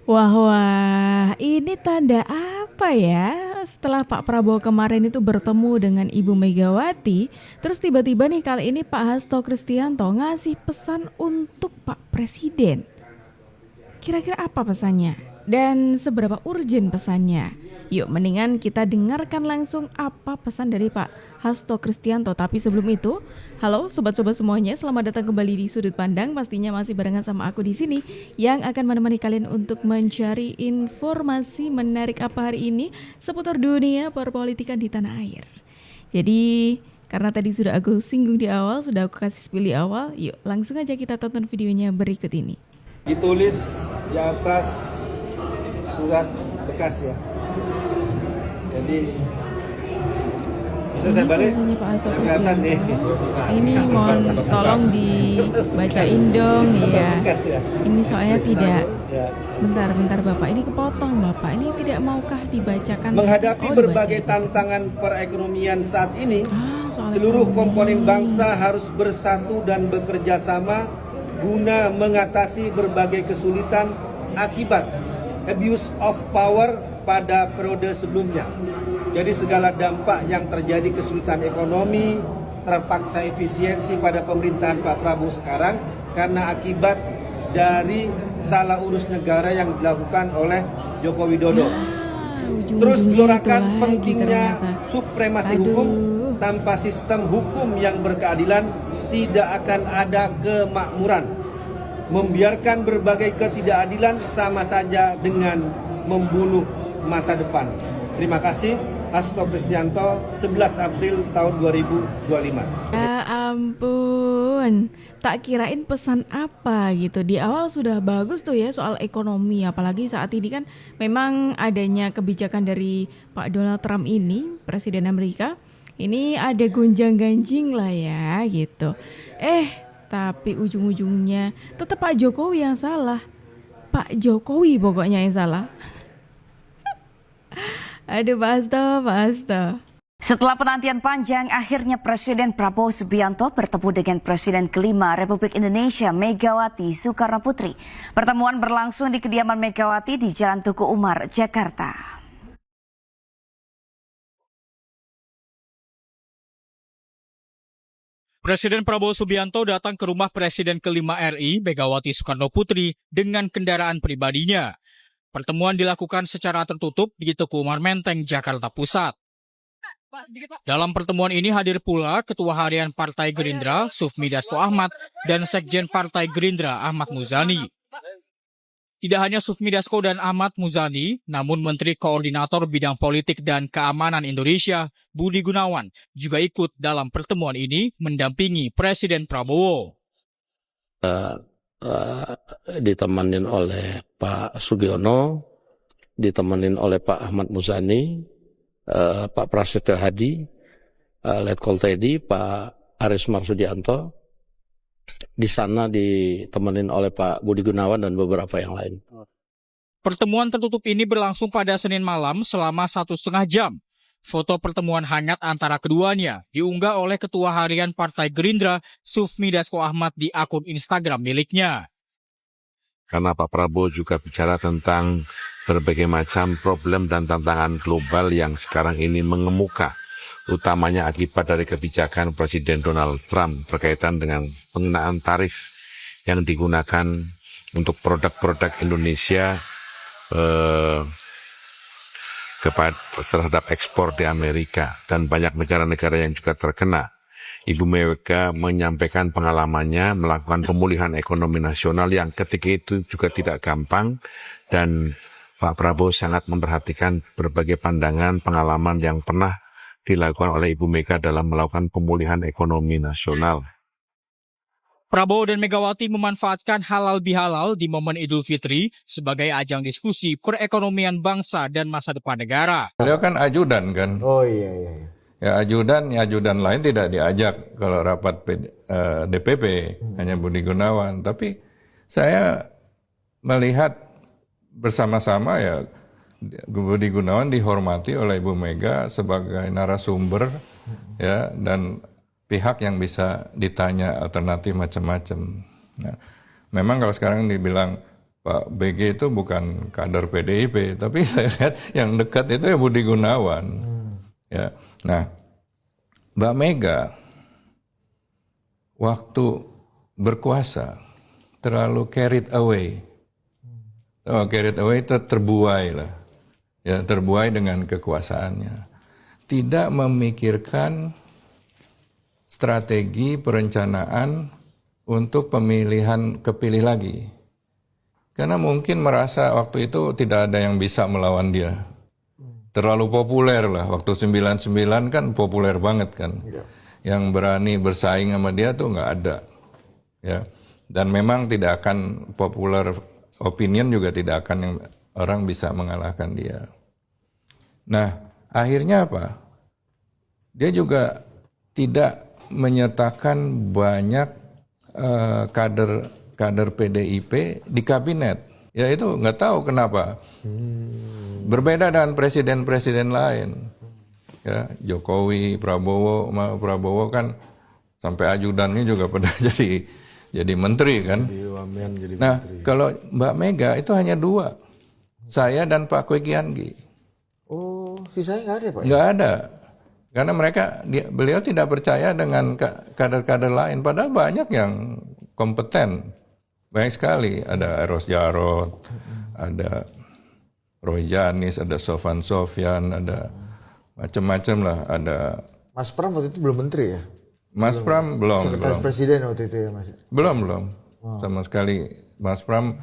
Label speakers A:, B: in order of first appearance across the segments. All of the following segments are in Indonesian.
A: Wah, wah, ini tanda apa ya? Setelah Pak Prabowo kemarin itu bertemu dengan Ibu Megawati, terus tiba-tiba nih kali ini Pak Hasto Kristianto ngasih pesan untuk Pak Presiden. Kira-kira apa pesannya? Dan seberapa urgent pesannya? Yuk, mendingan kita dengarkan langsung apa pesan dari Pak Hasto Kristianto. Tapi sebelum itu, halo sobat-sobat semuanya, selamat datang kembali di Sudut Pandang. Pastinya masih barengan sama aku di sini yang akan menemani kalian untuk mencari informasi menarik apa hari ini seputar dunia perpolitikan di tanah air. Jadi, karena tadi sudah aku singgung di awal, sudah aku kasih spill di awal, yuk langsung aja kita tonton videonya berikut ini.
B: Ditulis di atas surat bekas ya. Jadi bisa saya balik?
A: Tulisannya Pak Hasto
B: Kelihatan nih.
A: Kristianto. Ini mohon tolong dibacain dong ya.
B: Bekas ya.
A: Ini soalnya tidak.
B: Ya.
A: Bentar Bapak, ini kepotong Bapak. Ini tidak maukah dibacakan?
B: Menghadapi
A: Oh,
B: berbagai
A: dibacain.
B: tantangan perekonomian saat ini,
A: Soal
B: seluruh
A: ekonomi.
B: komponen bangsa harus bersatu dan bekerja sama guna mengatasi berbagai kesulitan akibat abuse of power pada periode sebelumnya. Jadi segala dampak yang terjadi kesulitan ekonomi, terpaksa efisiensi pada pemerintahan Pak Prabowo sekarang karena akibat dari salah urus negara yang dilakukan oleh Joko Widodo. Terus gelorakan pentingnya supremasi hukum. Tanpa sistem hukum yang berkeadilan tidak akan ada kemakmuran. Membiarkan berbagai ketidakadilan sama saja dengan membunuh masa depan. Terima kasih. Hasto Kristianto, 11 April tahun 2025.
A: Ya ampun, tak kirain pesan apa gitu. Di awal sudah bagus tuh ya soal ekonomi, apalagi saat ini kan memang adanya kebijakan dari Pak Donald Trump ini, Presiden Amerika. Ini ada gonjang-ganjing lah ya gitu. Tapi ujung-ujungnya tetap Pak Jokowi yang salah. Pak Jokowi pokoknya yang salah. Aduh Pak Hasto, Pak Hasto.
C: Setelah penantian panjang, akhirnya Presiden Prabowo Subianto bertemu dengan Presiden kelima Republik Indonesia Megawati Soekarno Putri. Pertemuan berlangsung di kediaman Megawati di Jalan Tuku Umar, Jakarta.
D: Presiden Prabowo Subianto datang ke rumah Presiden kelima RI Megawati Soekarno Putri dengan kendaraan pribadinya. Pertemuan dilakukan secara tertutup di Tuku Umar Menteng, Jakarta Pusat. Dalam pertemuan ini hadir pula Ketua Harian Partai Gerindra, Sufmi Dasko Ahmad, dan Sekjen Partai Gerindra, Ahmad Muzani. Tidak hanya Sufmi Dasko dan Ahmad Muzani, namun Menteri Koordinator Bidang Politik dan Keamanan Indonesia, Budi Gunawan, juga ikut dalam pertemuan ini mendampingi Presiden Prabowo.
E: Ditemenin oleh Pak Sugiono, ditemenin oleh Pak Ahmad Muzani, Pak Prasetyo Hadi, Letkol Teddy, Pak Aris Marsudianto. Di sana ditemenin oleh Pak Budi Gunawan dan beberapa yang lain.
D: Pertemuan tertutup ini berlangsung pada Senin malam selama 1,5 jam. Foto pertemuan hangat antara keduanya diunggah oleh Ketua Harian Partai Gerindra, Sufmi Dasko Ahmad di akun Instagram miliknya.
F: Karena Pak Prabowo juga bicara tentang berbagai macam problem dan tantangan global yang sekarang ini mengemuka, utamanya akibat dari kebijakan Presiden Donald Trump berkaitan dengan pengenaan tarif yang digunakan untuk produk-produk Indonesia terhadap ekspor di Amerika dan banyak negara-negara yang juga terkena. Ibu Mega menyampaikan pengalamannya melakukan pemulihan ekonomi nasional yang ketika itu juga tidak gampang, dan Pak Prabowo sangat memperhatikan berbagai pandangan pengalaman yang pernah dilakukan oleh Ibu Mega dalam melakukan pemulihan ekonomi nasional.
D: Prabowo dan Megawati memanfaatkan halal bihalal di momen Idul Fitri sebagai ajang diskusi perekonomian bangsa dan masa depan negara.
G: Beliau kan ajudan kan.
B: Oh iya.
G: Ya ajudan lain tidak diajak kalau rapat DPP, hanya Budi Gunawan. Tapi saya melihat bersama-sama ya Budi Gunawan dihormati oleh Ibu Mega sebagai narasumber ya, dan pihak yang bisa ditanya alternatif macam-macam. Nah, memang kalau sekarang dibilang Pak BG itu bukan kader PDIP, tapi saya lihat yang dekat itu ya Budi Gunawan. Ya. Nah, Mbak Mega waktu berkuasa terlalu carried away. Carried away itu terbuai lah. Ya, terbuai dengan kekuasaannya. Tidak memikirkan strategi perencanaan untuk pemilihan kepilih lagi. Karena mungkin merasa waktu itu tidak ada yang bisa melawan dia. Terlalu populer lah. Waktu 99 kan populer banget kan. Yang berani bersaing sama dia tuh nggak ada. Ya. Dan memang tidak akan popular opinion juga tidak akan yang orang bisa mengalahkan dia. Nah, akhirnya apa? Dia juga tidak menyertakan banyak kader PDIP di kabinet. Ya itu nggak tahu kenapa. Berbeda dengan presiden-presiden lain. Ya, Jokowi, Prabowo kan sampai ajudannya juga pada jadi menteri kan. Nah, kalau Mbak Mega itu hanya 2. Saya dan Pak Kwe Kian-gi.
H: Oh, sisanya nggak ada Pak?
G: Nggak ada. Karena beliau tidak percaya dengan kader-kader lain. Padahal banyak yang kompeten. Banyak sekali. Ada Eros Jarot, ada Roy Janis, ada Sofan Sofyan, ada macam-macam lah. Ada
H: Mas Pram waktu itu belum menteri ya?
G: Mas Pram belum.
H: Sekretaris Presiden waktu itu ya Mas?
G: Belum. Sama sekali. Mas Pram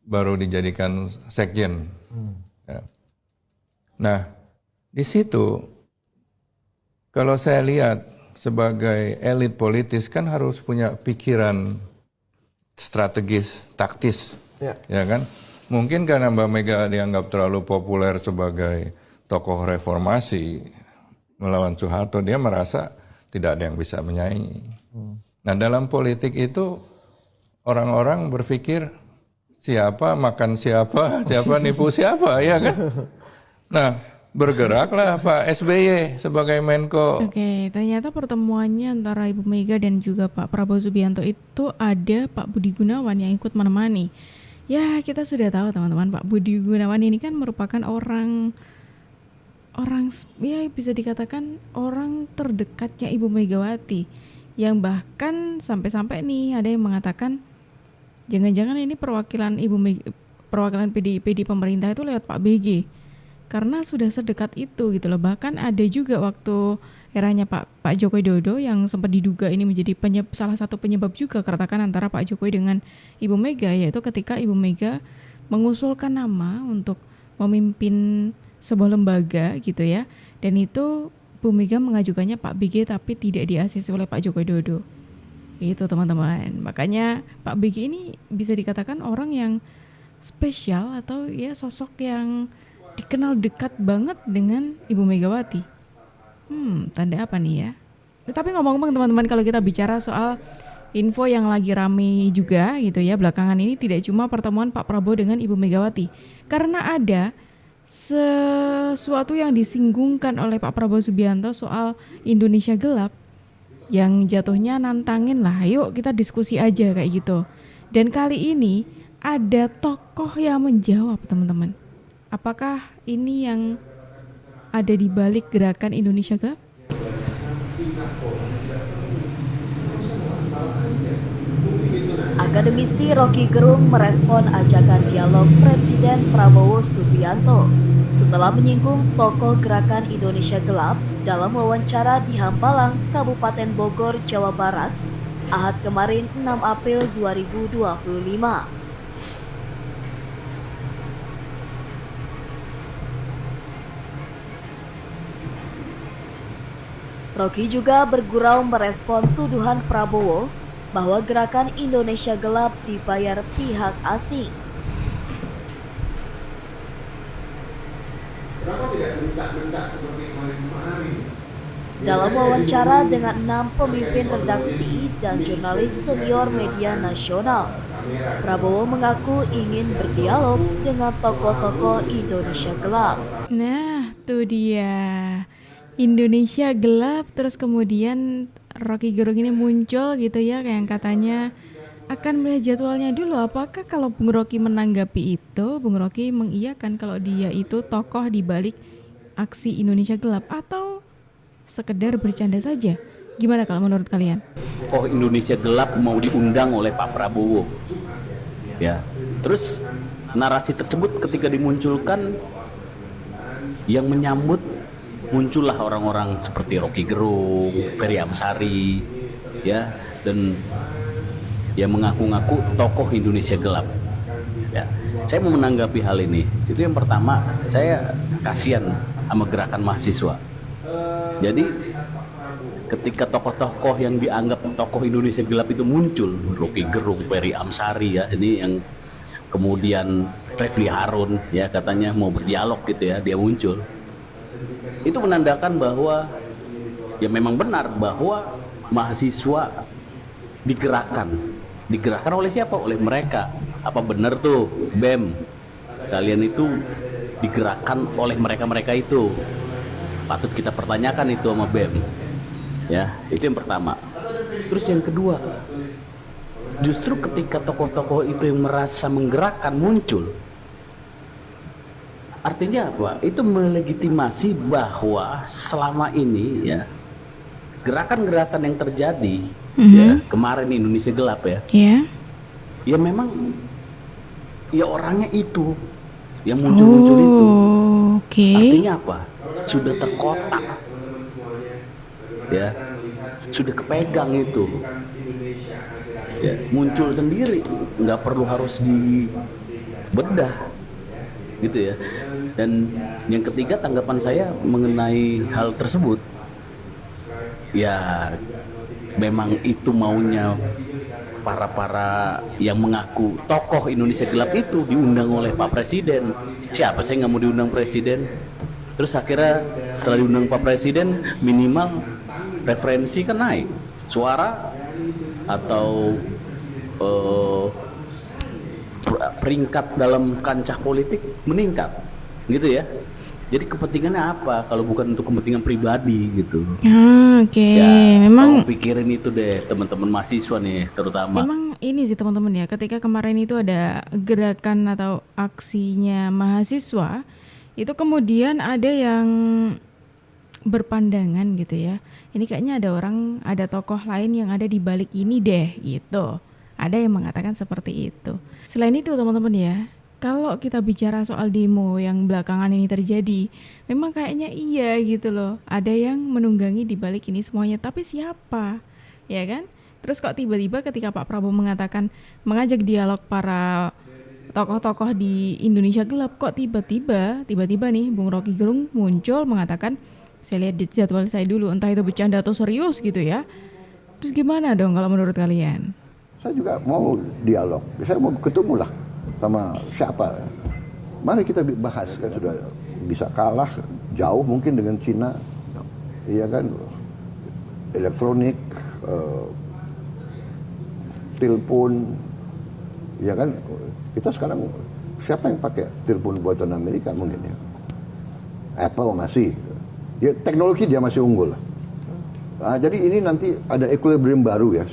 G: baru dijadikan sekjen. Ya. Nah, di situ kalau saya lihat sebagai elit politis kan harus punya pikiran strategis, taktis, ya kan? Mungkin karena Mbak Mega dianggap terlalu populer sebagai tokoh reformasi melawan Soeharto, dia merasa tidak ada yang bisa menyaingi. Nah, dalam politik itu orang-orang berpikir siapa makan siapa, siapa nipu siapa, ya kan? Nah, bergeraklah Pak SBY sebagai Menko.
A: Oke, ternyata pertemuannya antara Ibu Mega dan juga Pak Prabowo Subianto itu ada Pak Budi Gunawan yang ikut menemani. Ya, kita sudah tahu teman-teman, Pak Budi Gunawan ini kan merupakan orang ya bisa dikatakan orang terdekatnya Ibu Megawati, yang bahkan sampai-sampai nih ada yang mengatakan jangan-jangan ini perwakilan perwakilan PDIP di pemerintah itu lewat Pak BG. Karena sudah sedekat itu gitu loh. Bahkan ada juga waktu eranya Pak Joko Widodo yang sempat diduga ini menjadi salah satu penyebab juga keretakan antara Pak Jokowi dengan Ibu Mega, yaitu ketika Ibu Mega mengusulkan nama untuk memimpin sebuah lembaga gitu ya. Dan itu Bu Mega mengajukannya Pak BG tapi tidak di-ACC oleh Pak Joko Widodo. Itu teman-teman. Makanya Pak BG ini bisa dikatakan orang yang spesial atau ya sosok yang dikenal dekat banget dengan Ibu Megawati. Tanda apa nih ya? Tapi ngomong-ngomong teman-teman, kalau kita bicara soal info yang lagi rame juga gitu ya belakangan ini, tidak cuma pertemuan Pak Prabowo dengan Ibu Megawati. Karena ada sesuatu yang disinggungkan oleh Pak Prabowo Subianto soal Indonesia gelap, yang jatuhnya nantangin lah, ayo kita diskusi aja kayak gitu. Dan kali ini ada tokoh yang menjawab teman-teman. Apakah ini yang ada di balik gerakan Indonesia Gelap?
I: Akademisi Rocky Gerung merespon ajakan dialog Presiden Prabowo Subianto setelah menyinggung tokoh gerakan Indonesia Gelap dalam wawancara di Hambalang, Kabupaten Bogor, Jawa Barat, Ahad kemarin 6 April 2025. Rocky juga bergurau merespon tuduhan Prabowo bahwa gerakan Indonesia Gelap dibayar pihak asing. Dalam wawancara dengan 6 pemimpin redaksi dan jurnalis senior media nasional, Prabowo mengaku ingin berdialog dengan tokoh-tokoh Indonesia Gelap.
A: Nah, tuh dia. Indonesia Gelap, terus kemudian Rocky Gerung ini muncul gitu ya, yang katanya akan melihat jadwalnya dulu. Apakah kalau Bung Rocky menanggapi itu, Bung Rocky mengiyakan kalau dia itu tokoh di balik aksi Indonesia Gelap atau sekedar bercanda saja? Gimana kalau menurut kalian?
J: Oh, Indonesia Gelap mau diundang oleh Pak Prabowo. Ya. Terus narasi tersebut ketika dimunculkan, yang menyambut muncullah orang-orang seperti Rocky Gerung, Ferry Amsari, ya, dan yang mengaku-ngaku tokoh Indonesia Gelap. Ya, saya mau menanggapi hal ini. Itu yang pertama, saya kasihan sama gerakan mahasiswa. Jadi ketika tokoh-tokoh yang dianggap tokoh Indonesia Gelap itu muncul, Rocky Gerung, Ferry Amsari, ya, ini yang kemudian Refli Harun, ya, katanya mau berdialog gitu, ya, dia muncul. Itu menandakan bahwa ya memang benar bahwa mahasiswa digerakkan oleh siapa? Oleh mereka. Apa benar tuh, BEM? Kalian itu digerakkan oleh mereka-mereka itu. Patut kita pertanyakan itu sama BEM. Ya, itu yang pertama. Terus yang kedua, justru ketika tokoh-tokoh itu yang merasa menggerakkan muncul, artinya apa? Itu melegitimasi bahwa selama ini, ya, gerakan-gerakan yang terjadi, ya, kemarin Indonesia Gelap, ya, ya memang ya orangnya itu yang muncul-muncul itu. Artinya apa? Sudah terkotak, ya, sudah kepegang itu, ya, muncul sendiri, nggak perlu harus dibedah, gitu ya. Dan yang ketiga, tanggapan saya mengenai hal tersebut, ya memang itu maunya para yang mengaku tokoh Indonesia Gelap itu diundang oleh Pak Presiden. Siapa sih nggak mau diundang Presiden? Terus akhirnya setelah diundang Pak Presiden, minimal referensi kan naik, suara atau peringkat dalam kancah politik meningkat, gitu ya. Jadi kepentingannya apa kalau bukan untuk kepentingan pribadi gitu? Ya, memang pikirin itu deh teman-teman mahasiswa nih terutama.
A: Memang ini sih teman-teman ya, ketika kemarin itu ada gerakan atau aksinya mahasiswa, itu kemudian ada yang berpandangan gitu ya. Ini kayaknya ada tokoh lain yang ada di balik ini deh gitu. Ada yang mengatakan seperti itu. Selain itu teman-teman ya, kalau kita bicara soal demo yang belakangan ini terjadi, memang kayaknya iya gitu loh. Ada yang menunggangi di balik ini semuanya, tapi siapa? Ya kan? Terus kok tiba-tiba ketika Pak Prabowo mengajak dialog para tokoh-tokoh di Indonesia Gelap, kok tiba-tiba nih Bung Rocky Gerung muncul mengatakan, saya lihat di jadwal saya dulu, entah itu bercanda atau serius gitu ya. Terus gimana dong kalau menurut kalian?
K: Saya juga mau dialog, saya mau ketemu lah sama siapa. Mari kita bahas, kan sudah bisa kalah jauh mungkin dengan Cina, iya kan, elektronik, telepon, iya kan. Kita sekarang siapa yang pakai telepon buatan Amerika mungkin ya? Apple masih, ya, teknologi dia masih unggul lah. Jadi ini nanti ada equilibrium baru ya.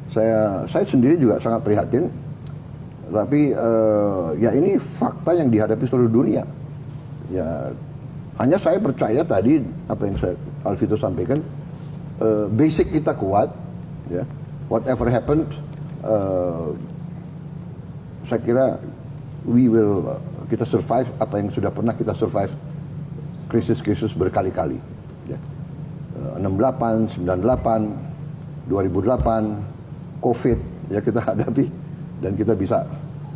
K: Saya sendiri juga sangat prihatin. Tapi ya ini fakta yang dihadapi seluruh dunia. Ya hanya saya percaya tadi apa yang Alvito sampaikan, basic kita kuat, ya. Whatever happened, saya kira kita survive apa yang sudah pernah kita survive, krisis-krisis berkali-kali. Ya. 68, 98, 2008, COVID ya kita hadapi dan kita bisa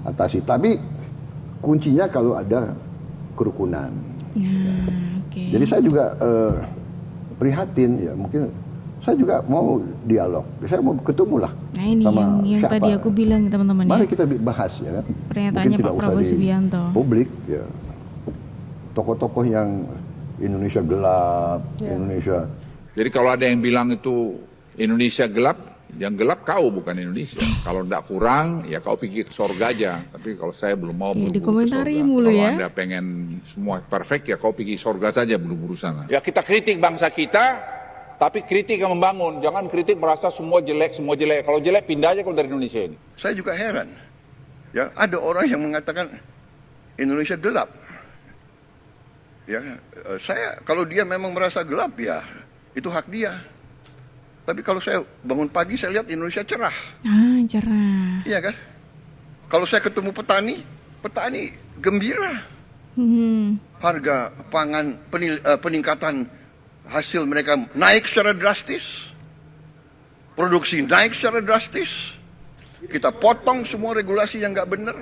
K: atasi. Tapi kuncinya kalau ada kerukunan. Jadi saya juga prihatin ya, mungkin saya juga mau dialog. Saya mau ketemu lah.
A: Nah ini
K: sama
A: yang
K: siapa.
A: tadi aku bilang teman-teman ya.
K: Mari kita bahas ya kan.
A: Pernyataannya Pak Prabowo Subianto.
K: Publik ya. Tokoh-tokoh yang Indonesia Gelap, Indonesia.
L: Jadi kalau ada yang bilang itu Indonesia gelap, yang gelap kau bukan Indonesia. Kalau tidak kurang, ya kau pergi ke sorga aja. Tapi kalau saya belum mau buru-buru
A: dikomentari
L: ke sorga.
A: mulu
L: Kalau
A: ya.
L: Anda pengen semua perfect, ya kau pergi sorga saja buru-buru sana.
M: Ya kita kritik bangsa kita,
L: Tapi kritik yang membangun, jangan kritik merasa semua jelek, semua jelek. Kalau jelek pindah aja kalau dari Indonesia ini.
K: Saya juga heran. Ya, ada orang yang mengatakan Indonesia gelap. Ya, saya kalau dia memang merasa gelap ya itu hak dia. Tapi kalau saya bangun pagi saya lihat Indonesia cerah.
A: Cerah.
K: Iya kan? Kalau saya ketemu petani gembira. Harga pangan, peningkatan hasil mereka naik secara drastis. Produksi naik secara drastis. Kita potong semua regulasi yang nggak benar.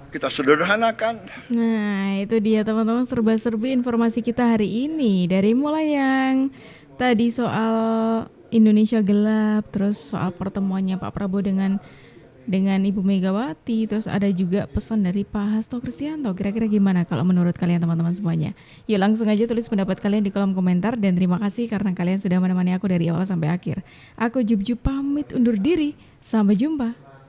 K: Kita sederhanakan.
A: Nah, itu dia teman-teman serba-serbi informasi kita hari ini. Dari mulai yang tadi soal Indonesia gelap, terus soal pertemuannya Pak Prabowo dengan Ibu Megawati, terus ada juga pesan dari Pak Hasto Kristianto. Kira-kira gimana kalau menurut kalian teman-teman semuanya? Yuk langsung aja tulis pendapat kalian di kolom komentar, dan terima kasih karena kalian sudah menemani aku dari awal sampai akhir. Aku Jub pamit undur diri. Sampai jumpa.